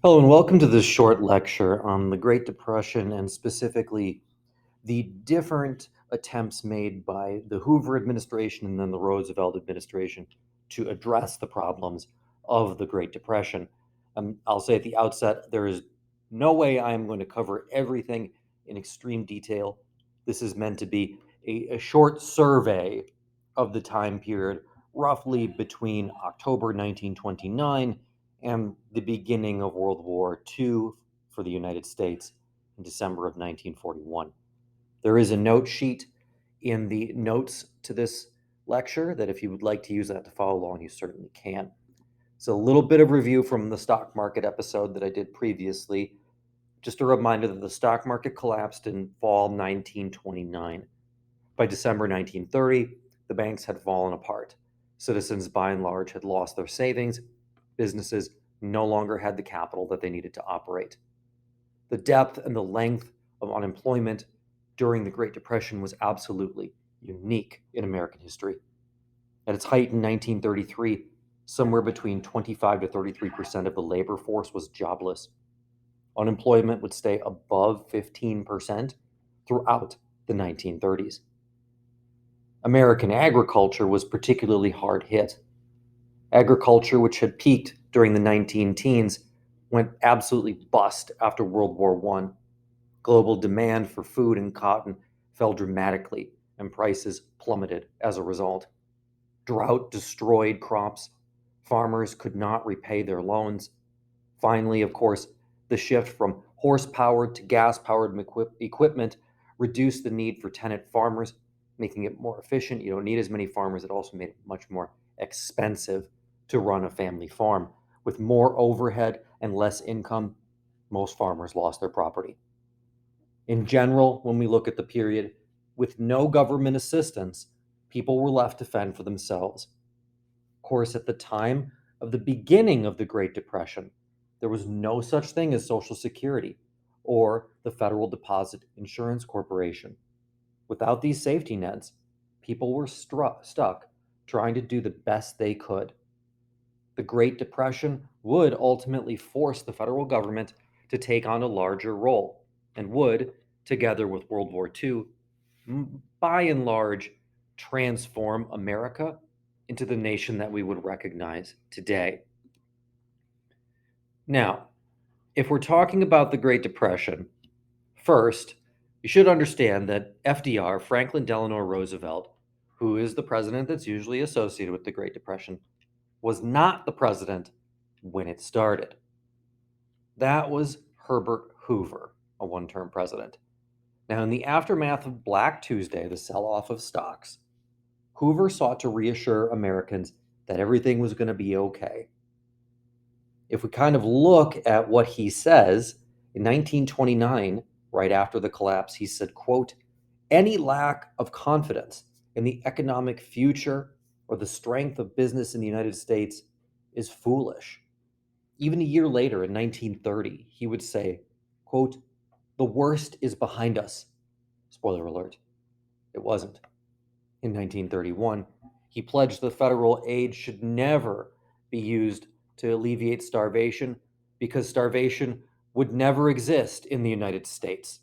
Hello, and welcome to this short lecture on the Great Depression and specifically the different attempts made by the Hoover administration and then the Roosevelt administration to address the problems of the Great Depression. I'll say at the outset, there is no way I am going to cover everything in extreme detail. This is meant to be a short survey of the time period, roughly between October 1929 and the beginning of World War II for the United States in December of 1941. There is a note sheet in the notes to this lecture that if you would like to use that to follow along, you certainly can. So, a little bit of review from the stock market episode that I did previously. Just a reminder that the stock market collapsed in fall 1929. By December 1930, the banks had fallen apart. Citizens, by and large, had lost their savings. Businesses no longer had the capital that they needed to operate. The depth and the length of unemployment during the Great Depression was absolutely unique in American history. At its height in 1933, somewhere between 25 to 33% of the labor force was jobless. Unemployment would stay above 15% throughout the 1930s. American agriculture was particularly hard hit. Agriculture, which had peaked during the 19 teens, went absolutely bust after World War I. Global demand for food and cotton fell dramatically, and prices plummeted as a result. Drought destroyed crops. Farmers could not repay their loans. Finally, of course, the shift from horse-powered to gas-powered equipment reduced the need for tenant farmers, making it more efficient. You don't need as many farmers. It also made it much more expensive to run a family farm. With more overhead and less income, most farmers lost their property. In general, when we look at the period, with no government assistance, people were left to fend for themselves. Of course, at the time of the beginning of the Great Depression, there was no such thing as Social Security or the Federal Deposit Insurance Corporation. Without these safety nets, people were stuck trying to do the best they could. The Great Depression would ultimately force the federal government to take on a larger role and would, together with World War II, by and large, transform America into the nation that we would recognize today. Now, if we're talking about the Great Depression, first, you should understand that FDR, Franklin Delano Roosevelt, who is the president that's usually associated with the Great Depression, was not the president when it started. That was Herbert Hoover, a one term president. Now, in the aftermath of Black Tuesday, the sell off of stocks, Hoover sought to reassure Americans that everything was going to be okay. If we kind of look at what he says, in 1929, right after the collapse, he said, quote, any lack of confidence in the economic future or the strength of business in the United States is foolish. Even a year later, in 1930, he would say, quote, the worst is behind us. Spoiler alert, it wasn't. In 1931, he pledged the federal aid should never be used to alleviate starvation because starvation would never exist in the United States.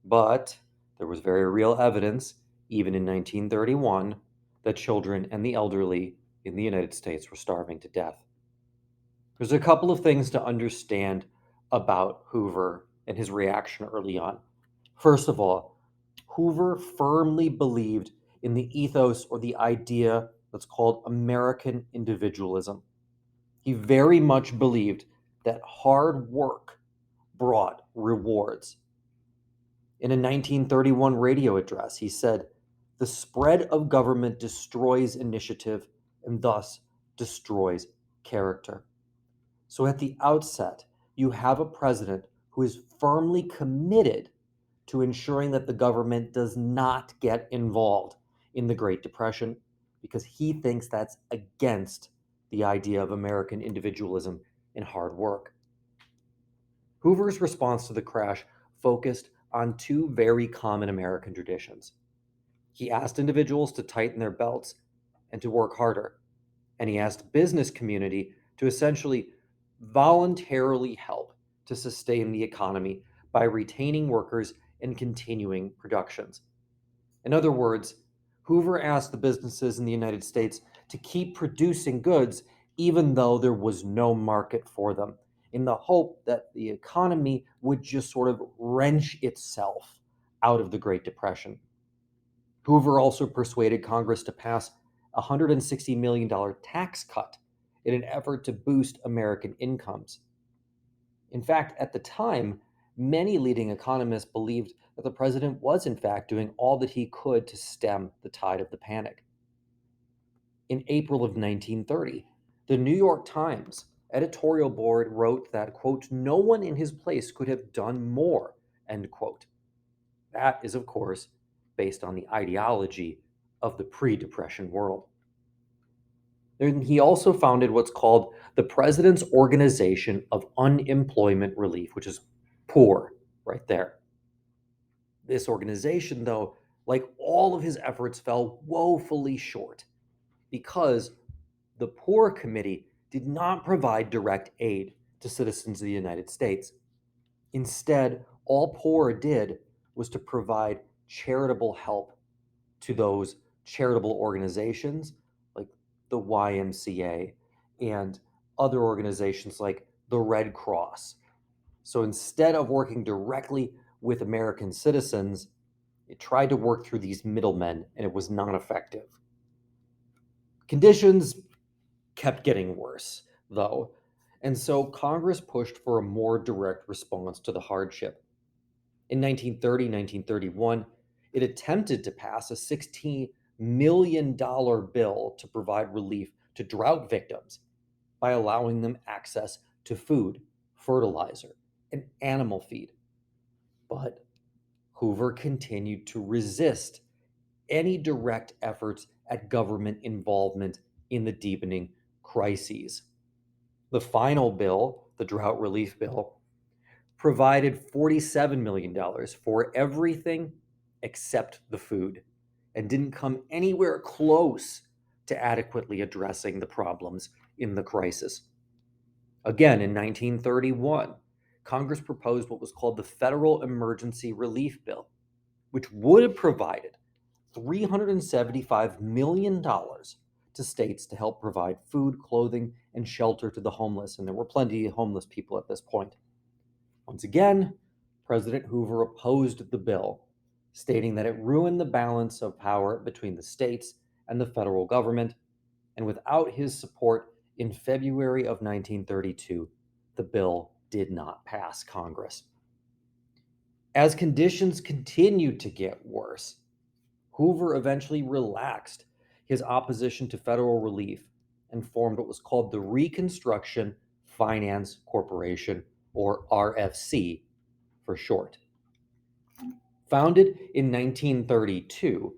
But there was very real evidence, even in 1931, that children and the elderly in the United States were starving to death. There's a couple of things to understand about Hoover and his reaction early on. First of all, Hoover firmly believed in the ethos or the idea that's called American individualism. He very much believed that hard work brought rewards. In a 1931 radio address, he said, the spread of government destroys initiative and thus destroys character. So at the outset, you have a president who is firmly committed to ensuring that the government does not get involved in the Great Depression because he thinks that's against the idea of American individualism and hard work. Hoover's response to the crash focused on two very common American traditions. He asked individuals to tighten their belts and to work harder, and he asked business community to essentially voluntarily help to sustain the economy by retaining workers and continuing productions. In other words, Hoover asked the businesses in the United States to keep producing goods even though there was no market for them, in the hope that the economy would just sort of wrench itself out of the Great Depression. Hoover also persuaded Congress to pass a $160 million tax cut in an effort to boost American incomes. In fact, at the time, many leading economists believed that the president was, in fact, doing all that he could to stem the tide of the panic. In April of 1930, the New York Times editorial board wrote that, quote, no one in his place could have done more, end quote. That is, of course, based on the ideology of the pre-Depression world. And he also founded what's called the President's Organization of Unemployment Relief, which is poor right there. This organization, though, like all of his efforts, fell woefully short because the Poor Committee did not provide direct aid to citizens of the United States. Instead, all POR did was to provide charitable help to those charitable organizations like the YMCA and other organizations like the Red Cross. So instead of working directly with American citizens, it tried to work through these middlemen, and it was non effective. Conditions kept getting worse, though, and so Congress pushed for a more direct response to the hardship. In 1930, 1931, it attempted to pass a $16 million bill to provide relief to drought victims by allowing them access to food, fertilizer, and animal feed. But Hoover continued to resist any direct efforts at government involvement in the deepening crises. The final bill, the drought relief bill, provided $47 million for everything except the food and didn't come anywhere close to adequately addressing the problems in the crisis. Again, in 1931, Congress proposed what was called the Federal Emergency Relief Bill, which would have provided $375 million to states to help provide food, clothing, and shelter to the homeless. And there were plenty of homeless people at this point. Once again, President Hoover opposed the bill, stating that it ruined the balance of power between the states and the federal government. And without his support, in February of 1932, the bill did not pass Congress. As conditions continued to get worse, Hoover eventually relaxed his opposition to federal relief and formed what was called the Reconstruction Finance Corporation, or RFC for short. Founded in 1932,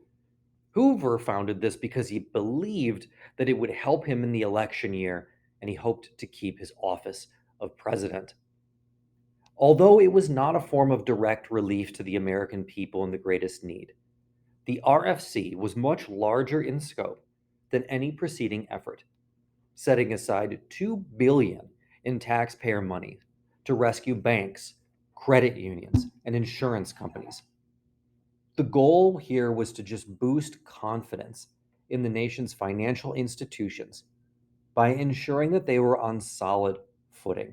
Hoover founded this because he believed that it would help him in the election year, and he hoped to keep his office of president. Although it was not a form of direct relief to the American people in the greatest need, the RFC was much larger in scope than any preceding effort, setting aside $2 billion in taxpayer money to rescue banks, credit unions, and insurance companies. The goal here was to just boost confidence in the nation's financial institutions by ensuring that they were on solid footing.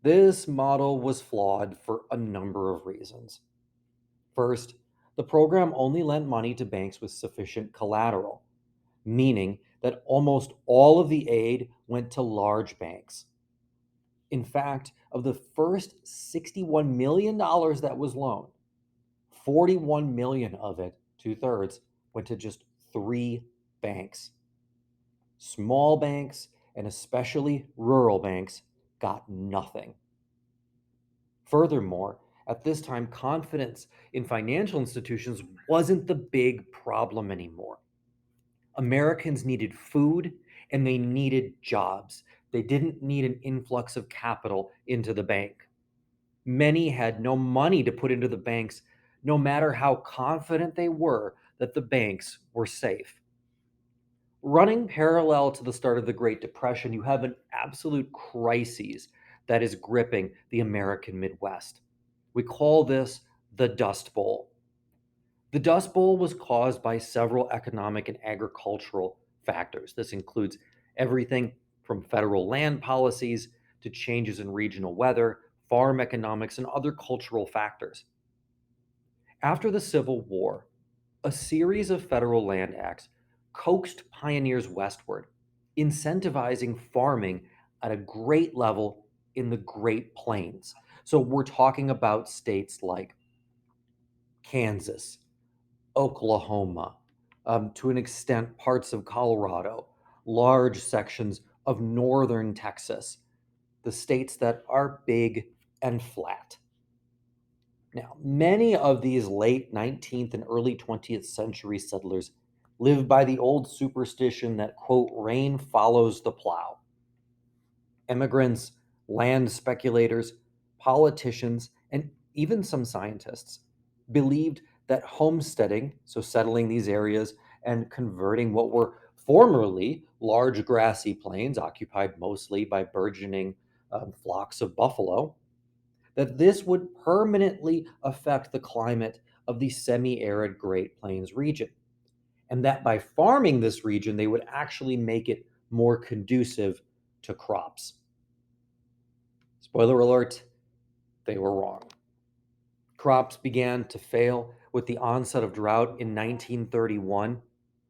This model was flawed for a number of reasons. First, the program only lent money to banks with sufficient collateral, meaning that almost all of the aid went to large banks. In fact, of the first $61 million that was loaned, 41 million of it, 2/3, went to just 3 banks. Small banks, and especially rural banks, got nothing. Furthermore, at this time, confidence in financial institutions wasn't the big problem anymore. Americans needed food and they needed jobs. They didn't need an influx of capital into the bank. Many had no money to put into the banks, no matter how confident they were that the banks were safe. Running parallel to the start of the Great Depression, you have an absolute crisis that is gripping the American Midwest. We call this the Dust Bowl. The Dust Bowl was caused by several economic and agricultural factors. This includes everything from federal land policies to changes in regional weather, farm economics, and other cultural factors. After the Civil War, a series of federal land acts coaxed pioneers westward, incentivizing farming at a great level in the Great Plains. So we're talking about states like Kansas, Oklahoma, to an extent, parts of Colorado, large sections of northern Texas, the states that are big and flat. Now, many of these late 19th and early 20th century settlers lived by the old superstition that, quote, rain follows the plow. Immigrants, land speculators, politicians, and even some scientists believed that homesteading, so settling these areas and converting what were formerly large grassy plains occupied mostly by burgeoning flocks of buffalo, that this would permanently affect the climate of the semi arid Great Plains region, and that by farming this region, they would actually make it more conducive to crops. Spoiler alert, they were wrong. Crops began to fail with the onset of drought in 1931,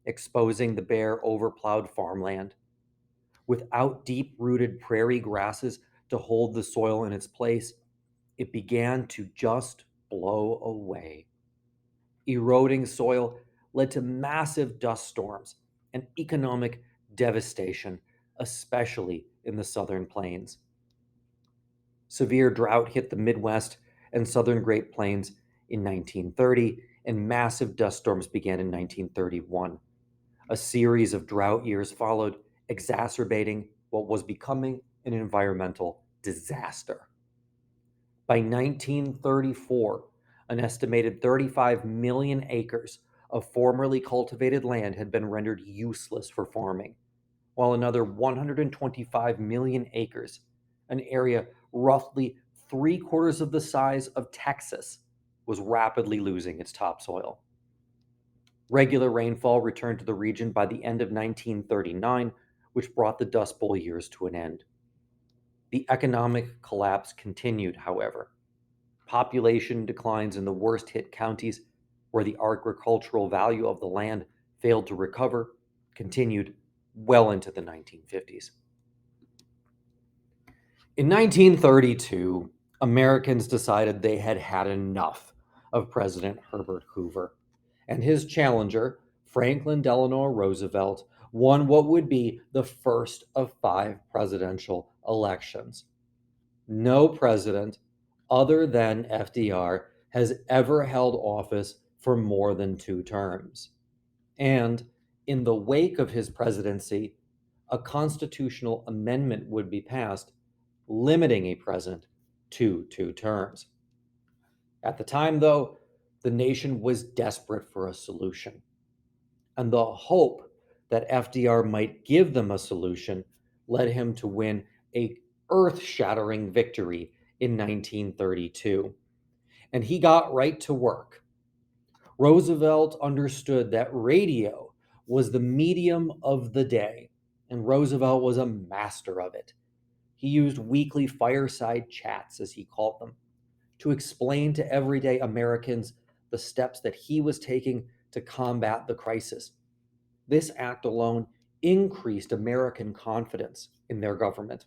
exposing the bare, overplowed farmland. Without deep rooted prairie grasses to hold the soil in its place, it began to just blow away. Eroding soil led to massive dust storms and economic devastation, especially in the southern plains. Severe drought hit the Midwest and southern Great Plains in 1930, and massive dust storms began in 1931. A series of drought years followed, exacerbating what was becoming an environmental disaster. By 1934, an estimated 35 million acres of formerly cultivated land had been rendered useless for farming, while another 125 million acres, an area roughly three-quarters of the size of Texas, was rapidly losing its topsoil. Regular rainfall returned to the region by the end of 1939, which brought the Dust Bowl years to an end. The economic collapse continued, however. Population declines in the worst hit counties, where the agricultural value of the land failed to recover, continued well into the 1950s. In 1932, Americans decided they had had enough of President Herbert Hoover, and his challenger, Franklin Delano Roosevelt, won what would be the first of five presidential elections. No president other than FDR has ever held office for more than two terms. And in the wake of his presidency, a constitutional amendment would be passed limiting a president to two terms. At the time, though, the nation was desperate for a solution. And the hope that FDR might give them a solution led him to win a earth-shattering victory in 1932. And he got right to work. Roosevelt understood that radio was the medium of the day, and Roosevelt was a master of it. He used weekly fireside chats, as he called them, to explain to everyday Americans the steps that he was taking to combat the crisis. This act alone increased American confidence in their government.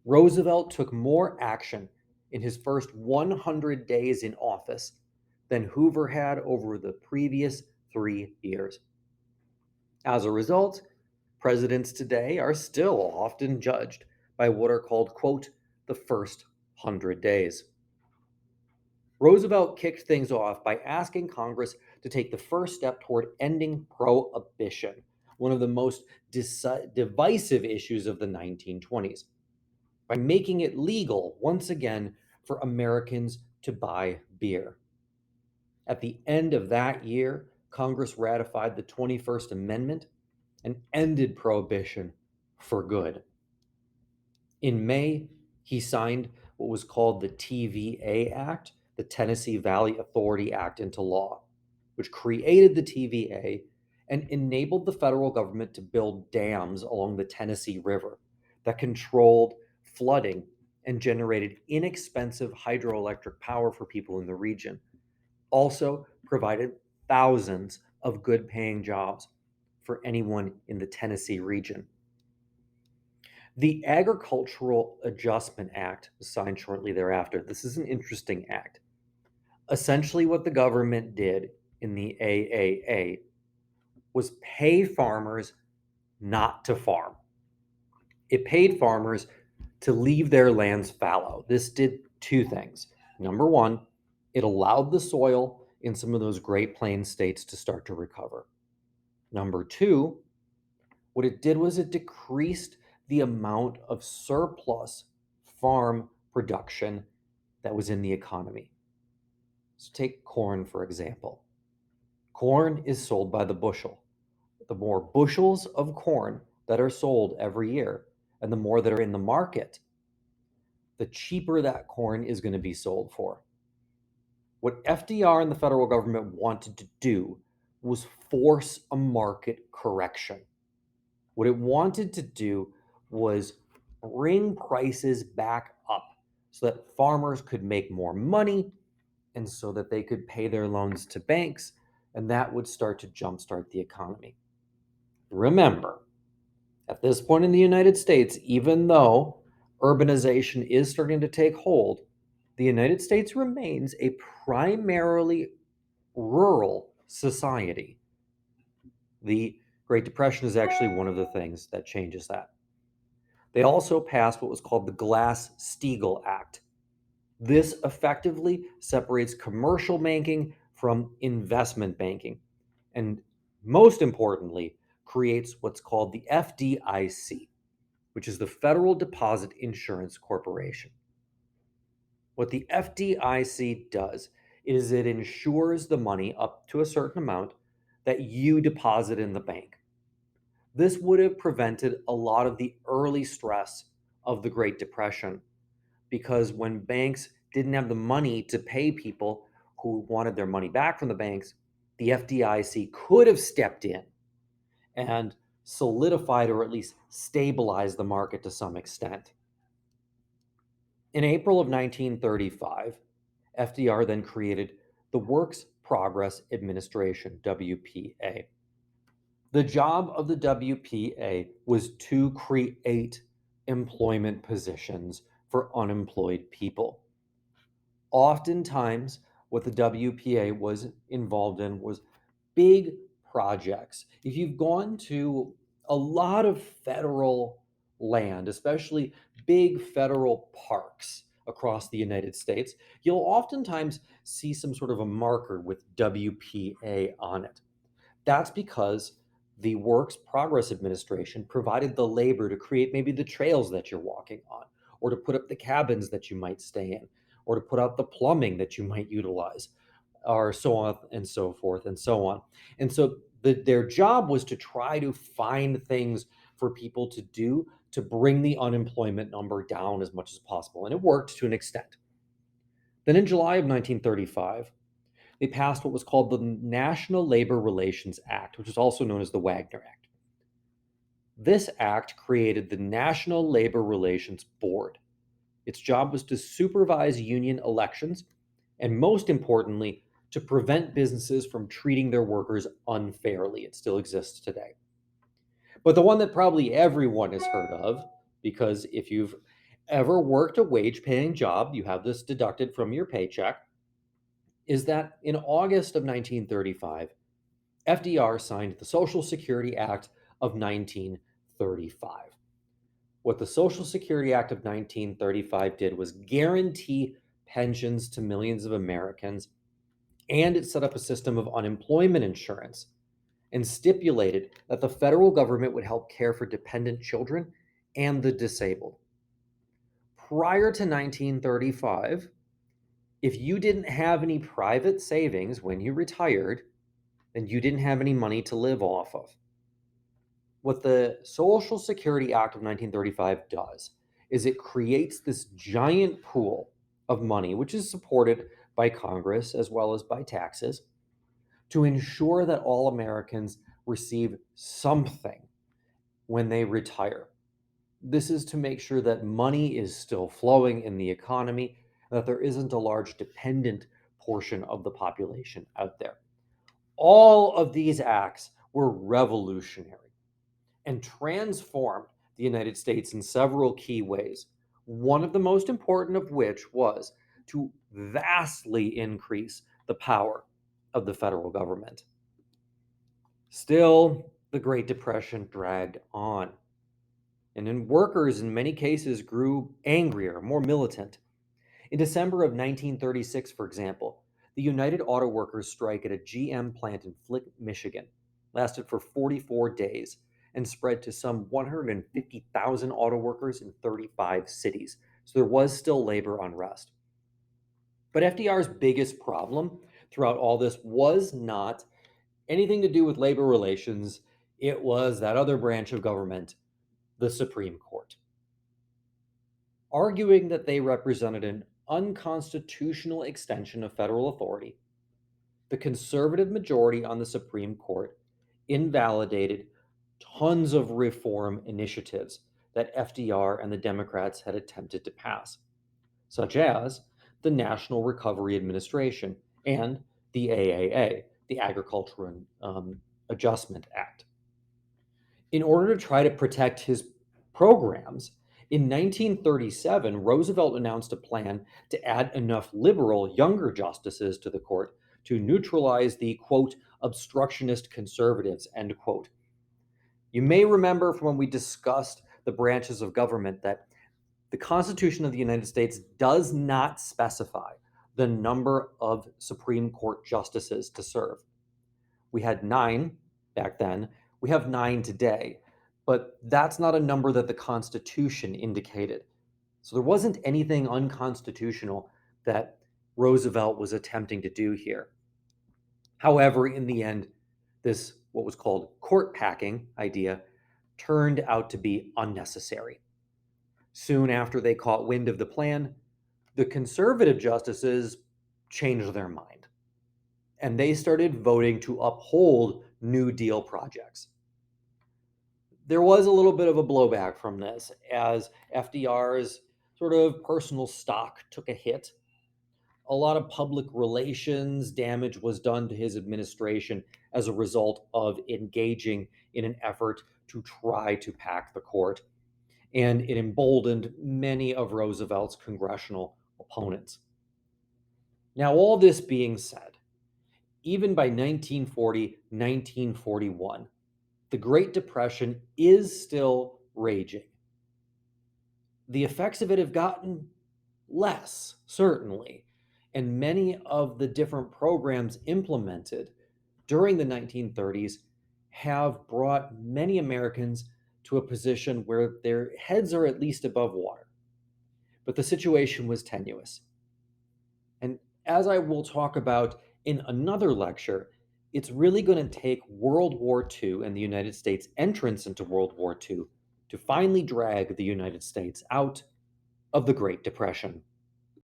Roosevelt took more action in his first 100 days in office than Hoover had over the previous 3 years. As a result, presidents today are still often judged by what are called, quote, the first 100 days. Roosevelt kicked things off by asking Congress to take the first step toward ending prohibition, one of the most divisive issues of the 1920s, by making it legal once again for Americans to buy beer. At the end of that year, Congress ratified the 21st Amendment, and ended prohibition for good. In May, he signed what was called the TVA Act, the Tennessee Valley Authority Act, into law, which created the TVA and enabled the federal government to build dams along the Tennessee River that controlled flooding and generated inexpensive hydroelectric power for people in the region. Also provided thousands of good paying jobs for anyone in the Tennessee region. The Agricultural Adjustment Act was signed shortly thereafter. This is an interesting act. Essentially, what the government did in the AAA was pay farmers not to farm. It paid farmers to leave their lands fallow. This did two things. Number one, it allowed the soil in some of those Great Plains states to start to recover. Number two, what it did was it decreased the amount of surplus farm production that was in the economy. So take corn, for example. Corn is sold by the bushel. The more bushels of corn that are sold every year, and the more that are in the market, the cheaper that corn is going to be sold for. What FDR and the federal government wanted to do was force a market correction. What it wanted to do was bring prices back up so that farmers could make more money and so that they could pay their loans to banks, and that would start to jumpstart the economy. Remember, at this point in the United States, even though urbanization is starting to take hold, the United States remains a primarily rural society. The Great Depression is actually one of the things that changes that. They also passed what was called the Glass-Steagall Act. This effectively separates commercial banking from investment banking, and most importantly, creates what's called the FDIC, which is the Federal Deposit Insurance Corporation. What the FDIC does is it insures the money up to a certain amount that you deposit in the bank. This would have prevented a lot of the early stress of the Great Depression, because when banks didn't have the money to pay people who wanted their money back from the banks, the FDIC could have stepped in and solidified or at least stabilized the market to some extent. In April of 1935, FDR then created the Works Progress Administration, WPA. The job of the WPA was to create employment positions for unemployed people. Oftentimes, what the WPA was involved in was big projects. If you've gone to a lot of federal land, especially big federal parks across the United States, you'll oftentimes see some sort of a marker with WPA on it. That's because the Works Progress Administration provided the labor to create maybe the trails that you're walking on, or to put up the cabins that you might stay in, or to put out the plumbing that you might utilize, or so on and so forth and so on. And so their job was to try to find things for people to do to bring the unemployment number down as much as possible. And it worked to an extent. Then in July of 1935, they passed what was called the National Labor Relations Act, which is also known as the Wagner Act. This act created the National Labor Relations Board. Its job was to supervise union elections and, most importantly, to prevent businesses from treating their workers unfairly. It still exists today. But the one that probably everyone has heard of, because if you've ever worked a wage-paying job, you have this deducted from your paycheck, is that in August of 1935, FDR signed the Social Security Act of 1935. What the Social Security Act of 1935 did was guarantee pensions to millions of Americans, and it set up a system of unemployment insurance and stipulated that the federal government would help care for dependent children and the disabled. Prior to 1935, if you didn't have any private savings when you retired, then you didn't have any money to live off of. What the Social Security Act of 1935 does is it creates this giant pool of money, which is supported by Congress as well as by taxes, to ensure that all Americans receive something when they retire. This is to make sure that money is still flowing in the economy, that there isn't a large dependent portion of the population out there. All of these acts were revolutionary and transformed the United States in several key ways. One of the most important of which was to vastly increase the power of the federal government. Still, the Great Depression dragged on. And then workers, in many cases, grew angrier, more militant. In December of 1936, for example, the United Auto Workers strike at a GM plant in Flick, Michigan lasted for 44 days and spread to some 150,000 auto workers in 35 cities. So there was still labor unrest. But FDR's biggest problem throughout all this was not anything to do with labor relations, it was that other branch of government, the Supreme Court. Arguing that they represented an unconstitutional extension of federal authority, the conservative majority on the Supreme Court invalidated tons of reform initiatives that FDR and the Democrats had attempted to pass, such as the National Recovery Administration and the AAA, the Agricultural Adjustment Act. In order to try to protect his programs, in 1937, Roosevelt announced a plan to add enough liberal, younger justices to the court to neutralize the, quote, obstructionist conservatives, end quote. You may remember from when we discussed the branches of government that the Constitution of the United States does not specify the number of Supreme Court justices to serve. We had 9 back then. We have 9 today, but that's not a number that the Constitution indicated. So there wasn't anything unconstitutional that Roosevelt was attempting to do here. However, in the end, this, what was called court packing idea, turned out to be unnecessary. Soon after they caught wind of the plan, the conservative justices changed their mind and they started voting to uphold New Deal projects. There was a little bit of a blowback from this as FDR's sort of personal stock took a hit. A lot of public relations damage was done to his administration as a result of engaging in an effort to try to pack the court, and it emboldened many of Roosevelt's congressional opponents. Now, all this being said, even by 1940, 1941, the Great Depression is still raging. The effects of it have gotten less, certainly, and many of the different programs implemented during the 1930s have brought many Americans to a position where their heads are at least above water. But the situation was tenuous. And as I will talk about in another lecture, it's really going to take World War II and the United States' entrance into World War II to finally drag the United States out of the Great Depression.